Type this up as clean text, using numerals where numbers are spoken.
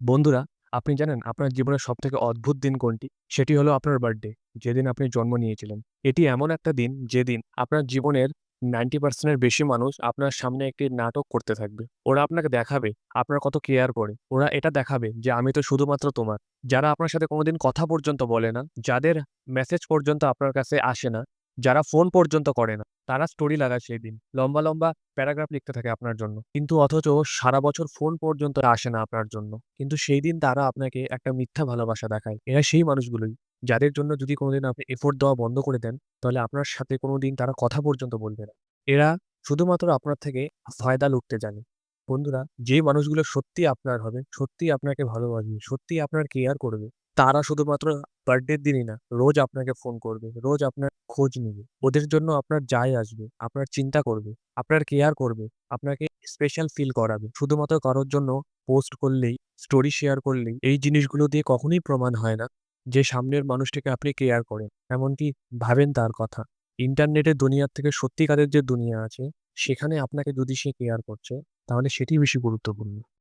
বন্ধুরা, আপনি জানেন আপনার জীবনের সবথেকে অদ্ভুত দিন কোনটি? সেটি হলো আপনার বার্থডে, যেদিন আপনি জন্ম নিয়েছিলেন। এটি এমন একটা দিন যেদিন আপনার জীবনের 90% এর বেশি মানুষ আপনার সামনে একটি নাটক করতে থাকবে। ওরা আপনাকে দেখাবে আপনার কত কেয়ার করে। ওরা এটা দেখাবে যে আমি তো শুধুমাত্র তোমার। যারা আপনার সাথে কোনোদিন কথা পর্যন্ত বলে না, যাদের মেসেজ পর্যন্ত আপনার কাছে আসে না, যারা ফোন পর্যন্ত করে না, তারা স্টোরি লাগায় সেই দিন। লম্বা, লম্বা প্যারাগ্রাফ লিখতে থাকে আপনার জন্য। কিন্তু অথচ সারা বছর ফোন পর্যন্ত আসে না আপনার জন্য। কিন্তু সেই দিন তারা আপনাকে একটা মিথ্যা ভালোবাসা দেখায়। এরা সেই মানুষগুলোই, যাদের জন্য যদি কোনোদিন আপনি এফোর্ট দেওয়া বন্ধ করে দেন, তাহলে আপনার সাথে কোনোদিন তারা কথা পর্যন্ত বলবে না। এরা শুধুমাত্র আপনার থেকে ফায়দা লুটতে জানে। বন্ধুরা, যে মানুষগুলো সত্যিই আপনার হবে, সত্যিই আপনাকে ভালোবাসবে, সত্যিই আপনার কেয়ার করবে, তারা শুধুমাত্র বার্থডের দিনই না, রোজ আপনাকে ফোন করবে, রোজ আপনার খোঁজ নিবে। ওদের জন্য আপনার যায় আসবে, আপনার চিন্তা করবে, আপনার কেয়ার করবে, আপনাকে স্পেশাল ফিল করাবে। শুধুমাত্র কারোর জন্য পোস্ট করলেই, স্টোরি শেয়ার করলেই এই জিনিসগুলো দিয়ে কখনোই প্রমাণ হয় না যে সামনের মানুষটাকে আপনি কেয়ার করেন। এমনকি ভাবেন তার কথা। ইন্টারনেটের দুনিয়ার থেকে সত্যিকারের যে দুনিয়া আছে, সেখানে আপনাকে যদি সে কেয়ার করছে, তাহলে সেটিই বেশি গুরুত্বপূর্ণ।